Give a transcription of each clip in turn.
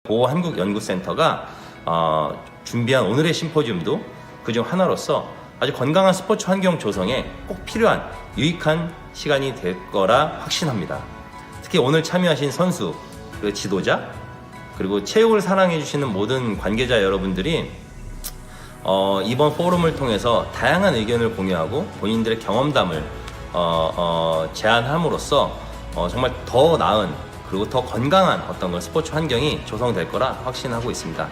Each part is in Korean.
보호한국연구센터가 준비한 오늘의 심포지움도 그중 하나로서 아주 건강한 스포츠 환경 조성에 꼭 필요한 유익한 시간이 될 거라 확신합니다. 특히 오늘 참여하신 선수, 그 지도자, 그리고 체육을 사랑해 주시는 모든 관계자 여러분들이 이번 포럼을 통해서 다양한 의견을 공유하고 본인들의 경험담을 제안함으로써 정말 더 나은 그리고 더 건강한 어떤 스포츠 환경이 조성될 거라 확신하고 있습니다.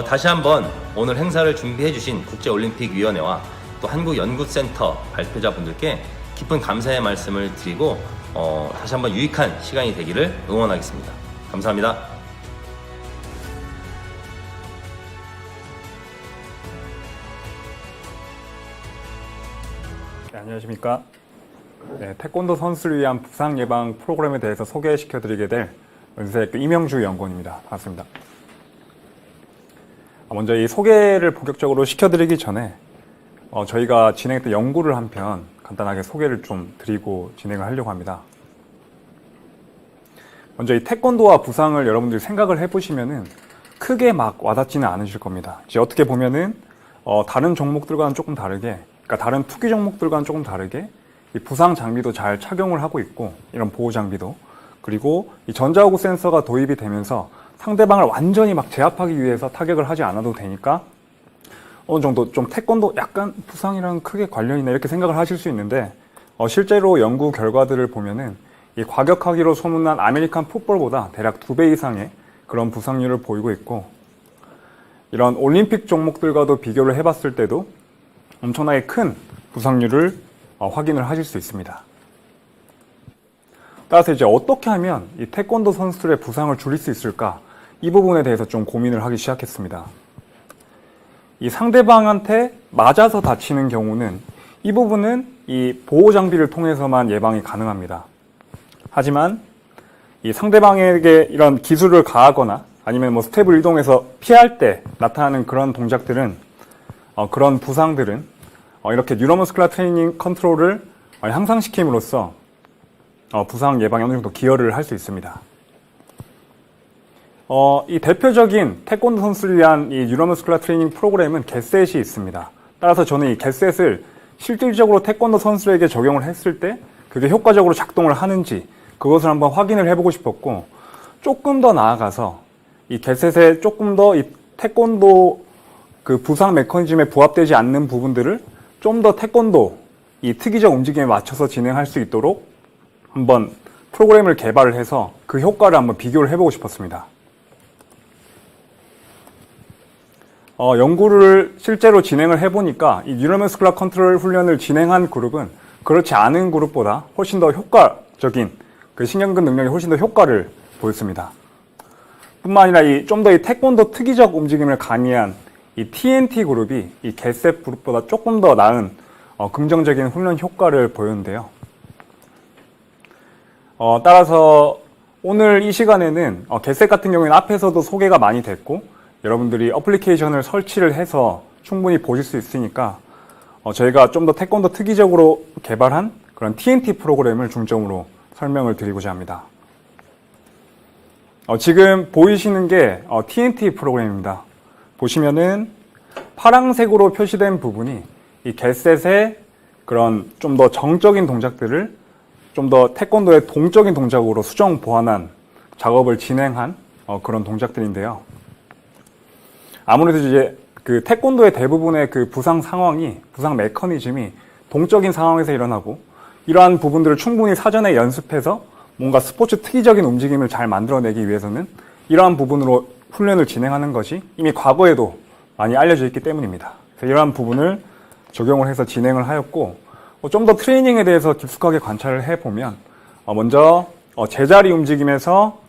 다시 한번 오늘 행사를 준비해 주신 국제올림픽위원회와 또 한국연구센터 발표자분들께 깊은 감사의 말씀을 드리고 다시 한번 유익한 시간이 되기를 응원하겠습니다. 감사합니다. 네, 안녕하십니까. 네, 태권도 선수를 위한 부상 예방 프로그램에 대해서 소개시켜드리게 될 은색 이명주 연구원입니다. 반갑습니다. 먼저 이 소개를 본격적으로 시켜드리기 전에 저희가 진행했던 연구를 한 편 간단하게 소개를 좀 드리고 진행을 하려고 합니다. 먼저 이 태권도와 부상을 여러분들이 생각을 해보시면은 크게 막 와닿지는 않으실 겁니다. 이제 어떻게 보면은 다른 종목들과는 조금 다르게, 그러니까 다른 투기 종목들과는 조금 다르게 이 부상 장비도 잘 착용을 하고 있고, 이런 보호 장비도, 그리고 이 전자호구 센서가 도입이 되면서 상대방을 완전히 막 제압하기 위해서 타격을 하지 않아도 되니까 어느 정도 좀 태권도 약간 부상이랑 크게 관련이 있나 이렇게 생각을 하실 수 있는데, 실제로 연구 결과들을 보면은 이 과격하기로 소문난 아메리칸 풋볼보다 대략 2배 이상의 그런 부상률을 보이고 있고, 이런 올림픽 종목들과도 비교를 해봤을 때도 엄청나게 큰 부상률을 확인을 하실 수 있습니다. 따라서 이제 어떻게 하면 이 태권도 선수들의 부상을 줄일 수 있을까? 이 부분에 대해서 좀 고민을 하기 시작했습니다. 이 상대방한테 맞아서 다치는 경우는 이 부분은 이 보호 장비를 통해서만 예방이 가능합니다. 하지만 이 상대방에게 이런 기술을 가하거나 아니면 뭐 스텝을 이동해서 피할 때 나타나는 그런 동작들은 그런 부상들은 이렇게 뉴로머스쿨러 트레이닝 컨트롤을 향상시킴으로써 부상 예방에 어느 정도 기여를 할 수 있습니다. 이 대표적인 태권도 선수를 위한 이 뉴로머스쿨러 트레이닝 프로그램은 겟셋이 있습니다. 따라서 저는 이 겟셋을 실질적으로 태권도 선수에게 적용을 했을 때 그게 효과적으로 작동을 하는지 그것을 한번 확인을 해보고 싶었고, 조금 더 나아가서 이 겟셋에 조금 더 이 태권도 그 부상 메커니즘에 부합되지 않는 부분들을 좀 더 태권도 이 특이적 움직임에 맞춰서 진행할 수 있도록 한번 프로그램을 개발을 해서 그 효과를 한번 비교를 해보고 싶었습니다. 연구를 실제로 진행을 해보니까 이 뉴로머스쿨러 컨트롤 훈련을 진행한 그룹은 그렇지 않은 그룹보다 훨씬 더 효과적인 그 신경근 능력이 훨씬 더 효과를 보였습니다. 뿐만 아니라 좀 더 이 태권도 특이적 움직임을 가미한 이 TNT 그룹이 이 겟셋 그룹보다 조금 더 나은 긍정적인 훈련 효과를 보였는데요. 따라서 오늘 이 시간에는 겟셋 같은 경우에는 앞에서도 소개가 많이 됐고 여러분들이 어플리케이션을 설치를 해서 충분히 보실 수 있으니까 저희가 좀 더 태권도 특이적으로 개발한 그런 TNT 프로그램을 중점으로 설명을 드리고자 합니다. 지금 보이시는 게 TNT 프로그램입니다. 보시면은 파란색으로 표시된 부분이 이 겟셋의 그런 좀 더 정적인 동작들을 좀 더 태권도의 동적인 동작으로 수정 보완한 작업을 진행한 그런 동작들인데요. 아무래도 이제 그 태권도의 대부분의 그 부상 상황이, 부상 메커니즘이 동적인 상황에서 일어나고, 이러한 부분들을 충분히 사전에 연습해서 뭔가 스포츠 특이적인 움직임을 잘 만들어내기 위해서는 이러한 부분으로 훈련을 진행하는 것이 이미 과거에도 많이 알려져 있기 때문입니다. 그래서 이러한 부분을 적용을 해서 진행을 하였고, 좀 더 트레이닝에 대해서 깊숙하게 관찰을 해보면 먼저 제자리 움직임에서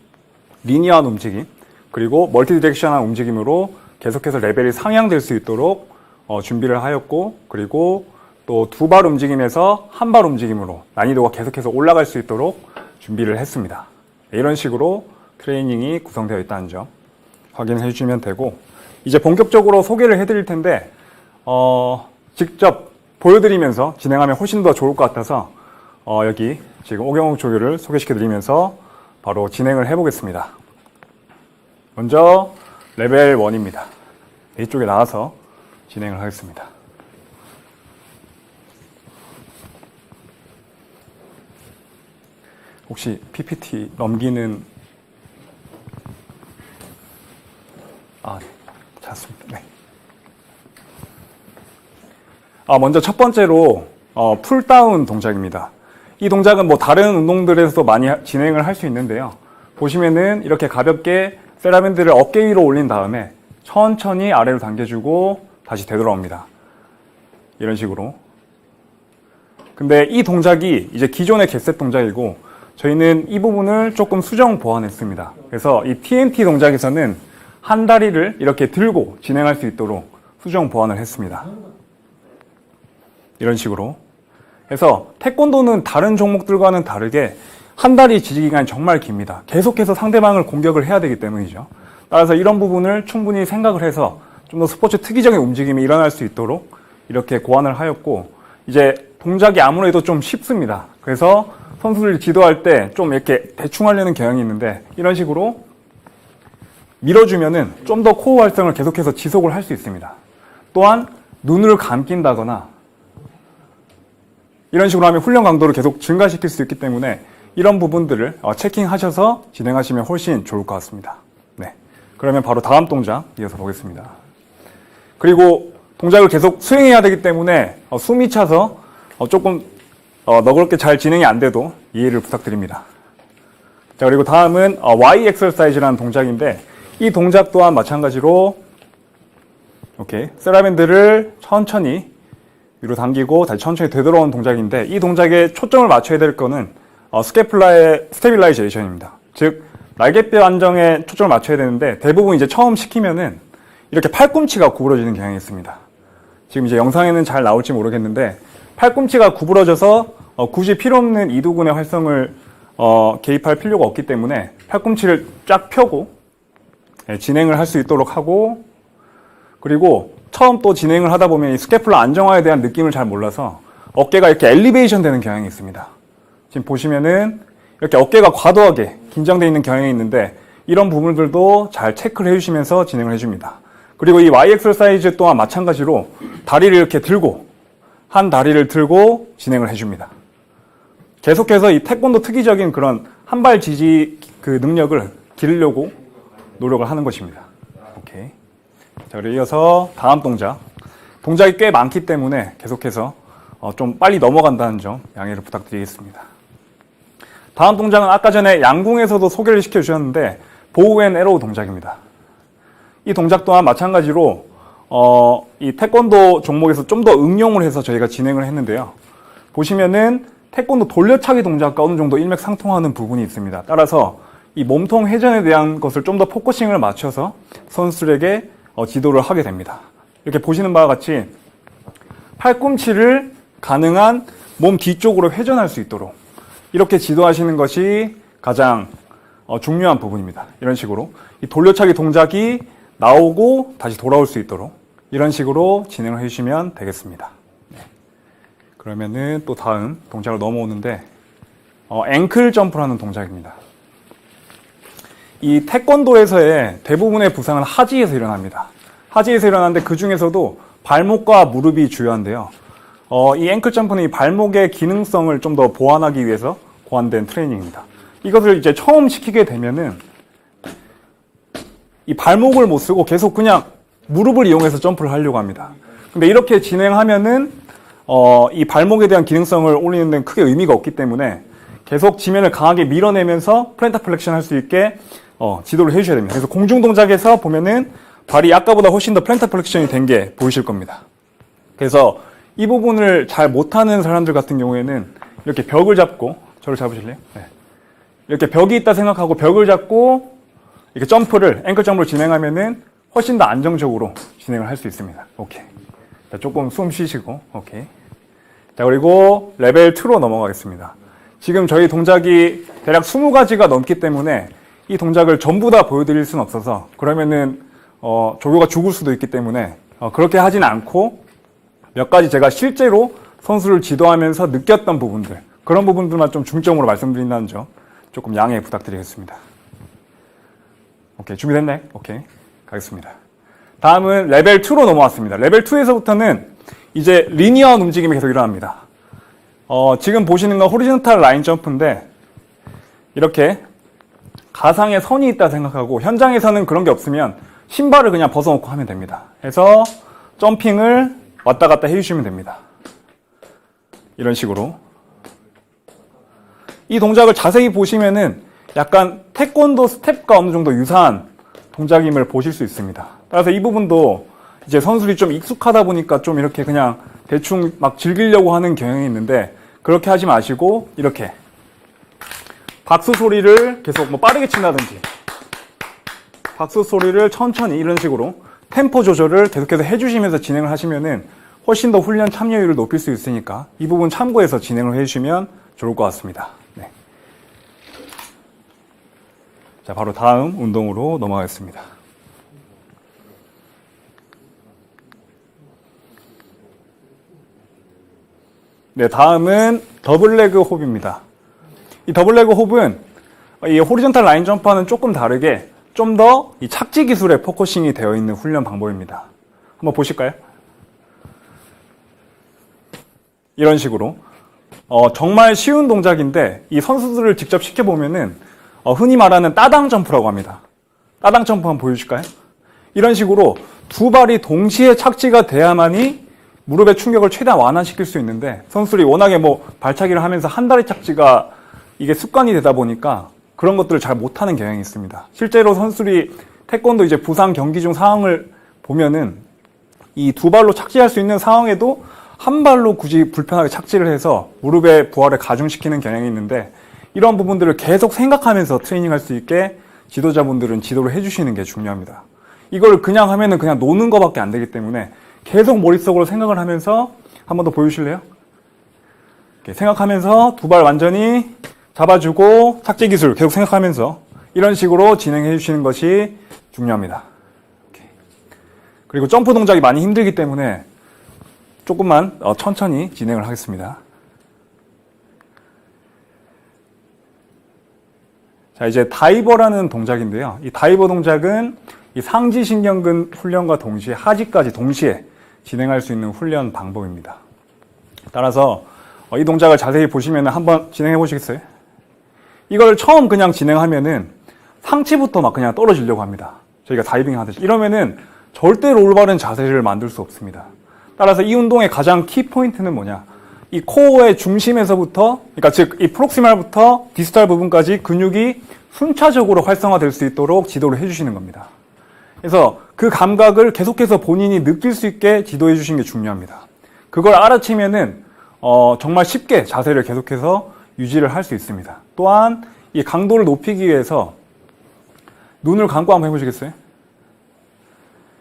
리니어한 움직임, 그리고 멀티 디렉션한 움직임으로 계속해서 레벨이 상향될 수 있도록 준비를 하였고, 그리고 또 두 발 움직임에서 한 발 움직임으로 난이도가 계속해서 올라갈 수 있도록 준비를 했습니다. 이런 식으로 트레이닝이 구성되어 있다는 점 확인해 주시면 되고, 이제 본격적으로 소개를 해드릴 텐데 직접 보여드리면서 진행하면 훨씬 더 좋을 것 같아서 여기 지금 오경욱 조교를 소개시켜 드리면서 바로 진행을 해보겠습니다. 먼저 레벨 1입니다. 이쪽에 나와서 진행을 하겠습니다. 혹시 PPT 넘기는 잤습니다. 네. 먼저 첫 번째로 풀다운 동작입니다. 이 동작은 뭐 다른 운동들에서도 많이 진행을 할 수 있는데요. 보시면은 이렇게 가볍게 세라밴드를 어깨 위로 올린 다음에 천천히 아래로 당겨주고 다시 되돌아옵니다. 이런 식으로. 근데 이 동작이 이제 기존의 개셋 동작이고 저희는 이 부분을 조금 수정 보완했습니다. 그래서 이 TNT 동작에서는 한 다리를 이렇게 들고 진행할 수 있도록 수정 보완을 했습니다. 이런 식으로. 그래서 태권도는 다른 종목들과는 다르게 한 다리 지지 기간이 정말 깁니다. 계속해서 상대방을 공격을 해야 되기 때문이죠. 따라서 이런 부분을 충분히 생각을 해서 좀 더 스포츠 특이적인 움직임이 일어날 수 있도록 이렇게 고안을 하였고, 이제 동작이 아무래도 좀 쉽습니다. 그래서 선수들이 지도할 때 좀 이렇게 대충 하려는 경향이 있는데 이런 식으로 밀어주면은 좀 더 코어 활성을 계속해서 지속을 할 수 있습니다. 또한 눈을 감긴다거나 이런 식으로 하면 훈련 강도를 계속 증가시킬 수 있기 때문에 이런 부분들을 체킹하셔서 진행하시면 훨씬 좋을 것 같습니다. 네. 그러면 바로 다음 동작 이어서 보겠습니다. 그리고 동작을 계속 수행해야 되기 때문에 숨이 차서 조금 너그럽게 잘 진행이 안 돼도 이해를 부탁드립니다. 자, 그리고 다음은 Y 엑서사이즈라는 동작인데 이 동작 또한 마찬가지로 이렇게 세라밴드를 천천히 위로 당기고 다시 천천히 되돌아오는 동작인데 이 동작에 초점을 맞춰야 될 거는 스캐플라의 스테빌라이제이션입니다. 즉 날개뼈 안정에 초점을 맞춰야 되는데 대부분 이제 처음 시키면은 이렇게 팔꿈치가 구부러지는 경향이 있습니다. 지금 이제 영상에는 잘 나올지 모르겠는데 팔꿈치가 구부러져서 굳이 필요 없는 이두근의 활성을 개입할 필요가 없기 때문에 팔꿈치를 쫙 펴고 진행을 할 수 있도록 하고, 그리고 처음 또 진행을 하다 보면 이 스캐플라 안정화에 대한 느낌을 잘 몰라서 어깨가 이렇게 엘리베이션 되는 경향이 있습니다. 지금 보시면은 이렇게 어깨가 과도하게 긴장되어 있는 경향이 있는데 이런 부분들도 잘 체크를 해주시면서 진행을 해줍니다. 그리고 이 Y 엑서사이즈 또한 마찬가지로 다리를 이렇게 들고 한 다리를 들고 진행을 해줍니다. 계속해서 이 태권도 특이적인 그런 한발 지지 그 능력을 기르려고 노력을 하는 것입니다. 오케이. 자, 그리고 이어서 다음 동작. 동작이 꽤 많기 때문에 계속해서 좀 빨리 넘어간다는 점 양해를 부탁드리겠습니다. 다음 동작은 아까 전에 양궁에서도 소개를 시켜주셨는데 보우 앤 에로우 동작입니다. 이 동작 또한 마찬가지로 이 태권도 종목에서 좀 더 응용을 해서 저희가 진행을 했는데요. 보시면은 태권도 돌려차기 동작과 어느 정도 일맥상통하는 부분이 있습니다. 따라서 이 몸통 회전에 대한 것을 좀 더 포커싱을 맞춰서 선수들에게 지도를 하게 됩니다. 이렇게 보시는 바와 같이 팔꿈치를 가능한 몸 뒤쪽으로 회전할 수 있도록 이렇게 지도하시는 것이 가장 중요한 부분입니다. 이런 식으로 이 돌려차기 동작이 나오고 다시 돌아올 수 있도록 이런 식으로 진행을 해주시면 되겠습니다. 네. 그러면은 또 다음 동작을 넘어오는데 앵클 점프라는 동작입니다. 이 태권도에서의 대부분의 부상은 하지에서 일어납니다. 하지에서 일어나는데 그 중에서도 발목과 무릎이 주요한데요. 이 앵클 점프는 이 발목의 기능성을 좀 더 보완하기 위해서 고안된 트레이닝입니다. 이것을 이제 처음 시키게 되면은 이 발목을 못 쓰고 계속 그냥 무릎을 이용해서 점프를 하려고 합니다. 근데 이렇게 진행하면은 이 발목에 대한 기능성을 올리는 데는 크게 의미가 없기 때문에 계속 지면을 강하게 밀어내면서 플랜터 플렉션 할 수 있게 지도를 해주셔야 됩니다. 그래서 공중 동작에서 보면은 발이 아까보다 훨씬 더 플랜터 플렉션이 된 게 보이실 겁니다. 그래서 이 부분을 잘 못하는 사람들 같은 경우에는 이렇게 벽을 잡고, 저를 잡으실래요? 네. 이렇게 벽이 있다 생각하고 벽을 잡고 이렇게 점프를, 앵클 점프를 진행하면은 훨씬 더 안정적으로 진행을 할 수 있습니다. 오케이. 자, 조금 숨 쉬시고, 오케이. 자, 그리고 레벨 2로 넘어가겠습니다. 지금 저희 동작이 대략 20가지가 넘기 때문에 이 동작을 전부 다 보여드릴 수는 없어서 그러면은 조교가 죽을 수도 있기 때문에 그렇게 하진 않고 몇 가지 제가 실제로 선수를 지도하면서 느꼈던 부분들, 그런 부분들만 좀 중점으로 말씀드린다는 점 조금 양해 부탁드리겠습니다. 오케이, 준비됐나요? 오케이, 가겠습니다. 다음은 레벨 2로 넘어왔습니다. 레벨 2에서부터는 이제 리니어한 움직임이 계속 일어납니다. 지금 보시는 건 호리존탈 라인 점프인데 이렇게 가상의 선이 있다 생각하고 현장에서는 그런 게 없으면 신발을 그냥 벗어놓고 하면 됩니다. 그래서 점핑을 왔다 갔다 해주시면 됩니다. 이런 식으로. 이 동작을 자세히 보시면은 약간 태권도 스텝과 어느 정도 유사한 동작임을 보실 수 있습니다. 따라서 이 부분도 이제 선수들이 좀 익숙하다 보니까 좀 이렇게 그냥 대충 막 즐기려고 하는 경향이 있는데 그렇게 하지 마시고 이렇게 박수 소리를 계속 뭐 빠르게 친다든지 박수 소리를 천천히 이런 식으로 템포 조절을 계속해서 해주시면서 진행을 하시면은 훨씬 더 훈련 참여율을 높일 수 있으니까 이 부분 참고해서 진행을 해주시면 좋을 것 같습니다. 네. 자, 바로 다음 운동으로 넘어가겠습니다. 네, 다음은 더블레그 홉입니다. 이 더블레그 홉은 이 호리존탈 라인 점프와는 조금 다르게 좀 더 이 착지 기술에 포커싱이 되어 있는 훈련 방법입니다. 한번 보실까요? 이런 식으로 정말 쉬운 동작인데 이 선수들을 직접 시켜보면은 흔히 말하는 따당 점프라고 합니다. 따당 점프 한번 보여줄까요? 이런 식으로 두 발이 동시에 착지가 돼야만이 무릎의 충격을 최대한 완화시킬 수 있는데 선수들이 워낙에 뭐 발차기를 하면서 한 다리 착지가 이게 습관이 되다 보니까 그런 것들을 잘 못하는 경향이 있습니다. 실제로 선수들이 태권도 이제 부상 경기 중 상황을 보면은 이 두 발로 착지할 수 있는 상황에도 한 발로 굳이 불편하게 착지를 해서 무릎의 부하를 가중시키는 경향이 있는데 이런 부분들을 계속 생각하면서 트레이닝할 수 있게 지도자분들은 지도를 해주시는 게 중요합니다. 이걸 그냥 하면은 그냥 노는 것밖에 안 되기 때문에 계속 머릿속으로 생각을 하면서 한 번 더 보여주실래요? 이렇게 생각하면서 두 발 완전히 잡아주고 착지 기술 계속 생각하면서 이런 식으로 진행해 주시는 것이 중요합니다. 그리고 점프 동작이 많이 힘들기 때문에 조금만 천천히 진행을 하겠습니다. 자, 이제 다이버라는 동작인데요. 이 다이버 동작은 이 상지신경근 훈련과 동시에 하지까지 동시에 진행할 수 있는 훈련 방법입니다. 따라서 이 동작을 자세히 보시면 한번 진행해 보시겠어요? 이걸 처음 그냥 진행하면은 상체부터 막 그냥 떨어지려고 합니다. 저희가 다이빙 하듯이. 이러면은 절대로 올바른 자세를 만들 수 없습니다. 따라서 이 운동의 가장 키 포인트는 뭐냐? 이 코어의 중심에서부터, 그러니까 즉 이 프록시말부터 디스탈 부분까지 근육이 순차적으로 활성화될 수 있도록 지도를 해주시는 겁니다. 그래서 그 감각을 계속해서 본인이 느낄 수 있게 지도해 주시는 게 중요합니다. 그걸 알아채면은 정말 쉽게 자세를 계속해서 유지를 할 수 있습니다. 또한 이 강도를 높이기 위해서 눈을 감고 한번 해보시겠어요?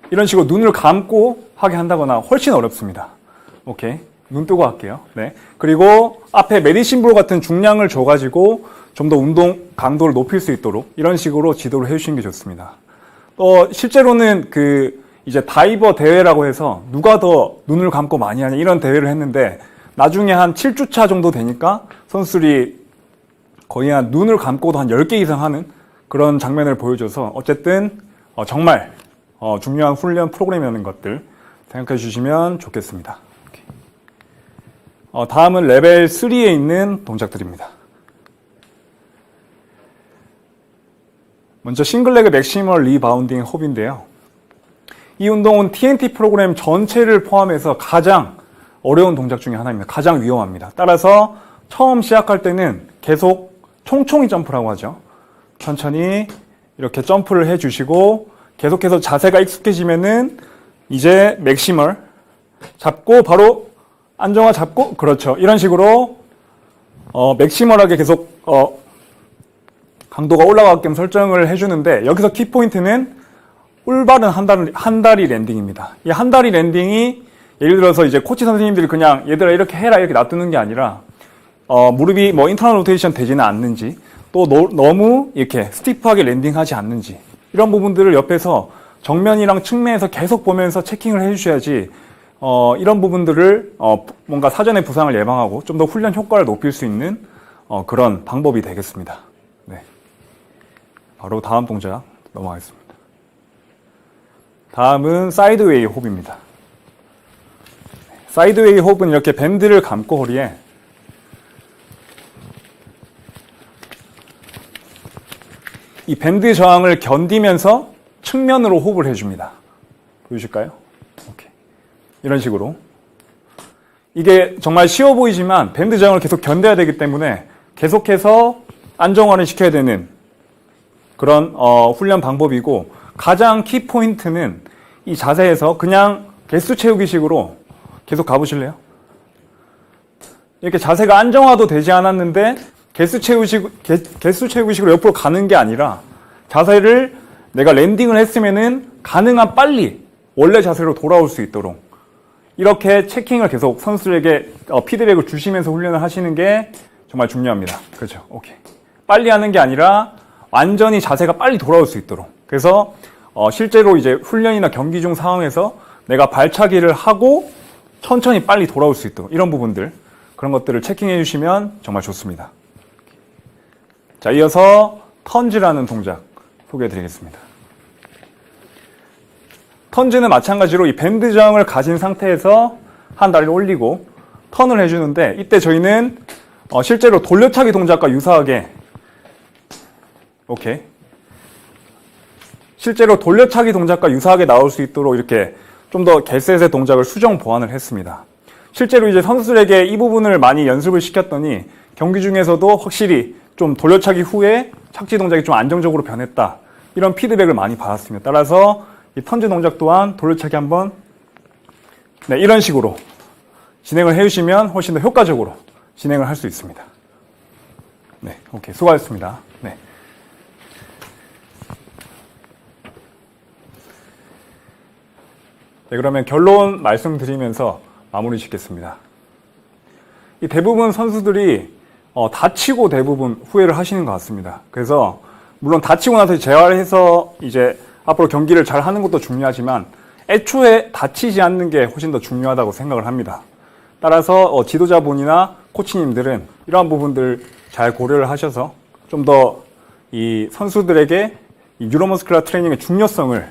이런 식으로 눈을 감고 하게 한다거나 훨씬 어렵습니다. 오케이. 눈 뜨고 할게요. 네. 그리고 앞에 메디신볼 같은 중량을 줘가지고 좀 더 운동 강도를 높일 수 있도록 이런 식으로 지도를 해주시는 게 좋습니다. 실제로는 이제 다이버 대회라고 해서 누가 더 눈을 감고 많이 하냐 이런 대회를 했는데 나중에 한 7주차 정도 되니까 선수들이 거의 한 눈을 감고도 한 10개 이상 하는 그런 장면을 보여줘서 어쨌든 정말 중요한 훈련 프로그램이라는 것들 생각해 주시면 좋겠습니다. 다음은 레벨 3에 있는 동작들입니다. 먼저 싱글레그 맥시멀 리바운딩 홉인데요. 이 운동은 TNT 프로그램 전체를 포함해서 가장 어려운 동작 중에 하나입니다. 가장 위험합니다. 따라서 처음 시작할 때는 계속 총총이 점프라고 하죠. 천천히 이렇게 점프를 해주시고 계속해서 자세가 익숙해지면은 이제 맥시멀 잡고 바로 안정화 잡고 그렇죠. 이런 식으로 맥시멀하게 계속 강도가 올라가게끔 설정을 해주는데 여기서 키포인트는 올바른 한 다리 랜딩입니다. 이 한 다리 랜딩이 예를 들어서 이제 코치 선생님들이 그냥 얘들아 이렇게 해라 이렇게 놔두는 게 아니라 무릎이 뭐 인터널 로테이션 되지는 않는지 또 너무 이렇게 스티프하게 랜딩하지 않는지 이런 부분들을 옆에서 정면이랑 측면에서 계속 보면서 체킹을 해주셔야지 이런 부분들을 뭔가 사전에 부상을 예방하고 좀 더 훈련 효과를 높일 수 있는 그런 방법이 되겠습니다. 네. 바로 다음 동작 넘어가겠습니다. 다음은 사이드웨이 홉입니다. 사이드웨이 홉은 이렇게 밴드를 감고 허리에 이 밴드 저항을 견디면서 측면으로 홉을 해줍니다. 보이실까요? 오케이. 이런 식으로. 이게 정말 쉬워 보이지만 밴드 저항을 계속 견뎌야 되기 때문에 계속해서 안정화를 시켜야 되는 그런 훈련 방법이고, 가장 키포인트는 이 자세에서 그냥 개수 채우기식으로 계속 가보실래요? 이렇게 자세가 안정화도 되지 않았는데 개수 채우기식으로 옆으로 가는 게 아니라 자세를 내가 랜딩을 했으면은 가능한 빨리 원래 자세로 돌아올 수 있도록 이렇게 체킹을 계속 선수들에게 피드백을 주시면서 훈련을 하시는 게 정말 중요합니다. 그렇죠? 오케이. 빨리 하는 게 아니라 완전히 자세가 빨리 돌아올 수 있도록. 그래서 실제로 이제 훈련이나 경기 중 상황에서 내가 발차기를 하고 천천히 빨리 돌아올 수 있도록 이런 부분들, 그런 것들을 체킹해 주시면 정말 좋습니다. 자, 이어서 턴즈라는 동작 소개해 드리겠습니다. 턴즈는 마찬가지로 이 밴드 저항을 가진 상태에서 한 다리를 올리고 턴을 해주는데, 이때 저희는 실제로 돌려차기 동작과 유사하게, 오케이. 실제로 돌려차기 동작과 유사하게 나올 수 있도록 이렇게 좀 더 개셋의 동작을 수정 보완을 했습니다. 실제로 이제 선수들에게 이 부분을 많이 연습을 시켰더니 경기 중에서도 확실히 좀 돌려차기 후에 착지 동작이 좀 안정적으로 변했다, 이런 피드백을 많이 받았습니다. 따라서 이 턴즈 동작 또한 돌려차기 한번 이런 식으로 진행을 해주시면 훨씬 더 효과적으로 진행을 할 수 있습니다. 네, 오케이, 수고하셨습니다. 네. 네, 그러면 결론 말씀드리면서 마무리 짓겠습니다. 이 대부분 선수들이 다치고 대부분 후회를 하시는 것 같습니다. 그래서 물론 다치고 나서 재활을 해서 이제 앞으로 경기를 잘 하는 것도 중요하지만 애초에 다치지 않는 게 훨씬 더 중요하다고 생각을 합니다. 따라서 지도자분이나 코치님들은 이러한 부분들 잘 고려를 하셔서 좀 더 이 선수들에게 이 뉴로머스큘러 트레이닝의 중요성을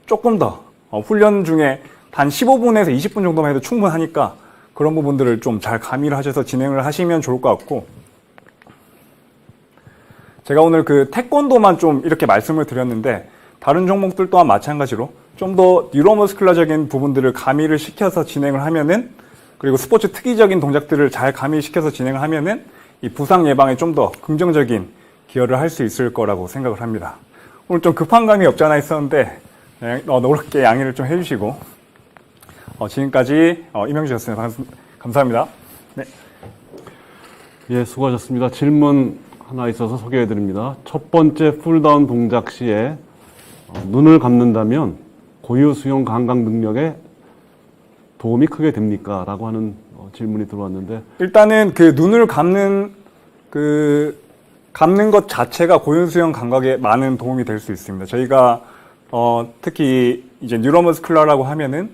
조금 더 훈련 중에 단 15분에서 20분 정도만 해도 충분하니까 그런 부분들을 좀 잘 가미를 하셔서 진행을 하시면 좋을 것 같고, 제가 오늘 그 태권도만 좀 이렇게 말씀을 드렸는데 다른 종목들 또한 마찬가지로 좀 더 뉴로머스큘러적인 부분들을 가미를 시켜서 진행을 하면은, 그리고 스포츠 특이적인 동작들을 잘 가미시켜서 진행을 하면은 이 부상 예방에 좀 더 긍정적인 기여를 할 수 있을 거라고 생각을 합니다. 오늘 좀 급한 감이 없지 않아 있었는데 노랗게 양해를 좀 해주시고, 지금까지 임영주였습니다. 감사합니다. 네. 예, 수고하셨습니다. 질문 하나 있어서 소개해 드립니다. 첫 번째 풀다운 동작 시에 눈을 감는다면 고유 수용 감각 능력에 도움이 크게 됩니까? 라고 하는 질문이 들어왔는데, 일단은 그 눈을 감는 것 자체가 고연수형 감각에 많은 도움이 될 수 있습니다. 저희가 특히 이제 뉴로머스큘러라고 하면은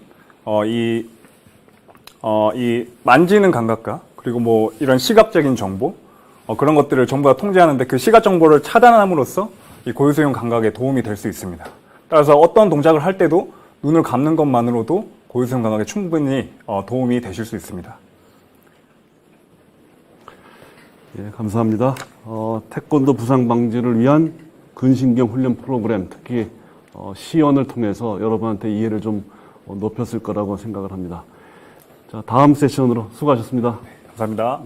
이 만지는 감각과 그리고 뭐 이런 시각적인 정보 그런 것들을 전부 다 통제하는데, 그 시각 정보를 차단함으로써 이 고유수용 감각에 도움이 될 수 있습니다. 따라서 어떤 동작을 할 때도 눈을 감는 것만으로도 고유수용 감각에 충분히 도움이 되실 수 있습니다. 예, 감사합니다. 태권도 부상 방지를 위한 근신경 훈련 프로그램, 특히 시연을 통해서 여러분한테 이해를 좀 높였을 거라고 생각을 합니다. 자, 다음 세션으로 수고하셨습니다. 감사합니다.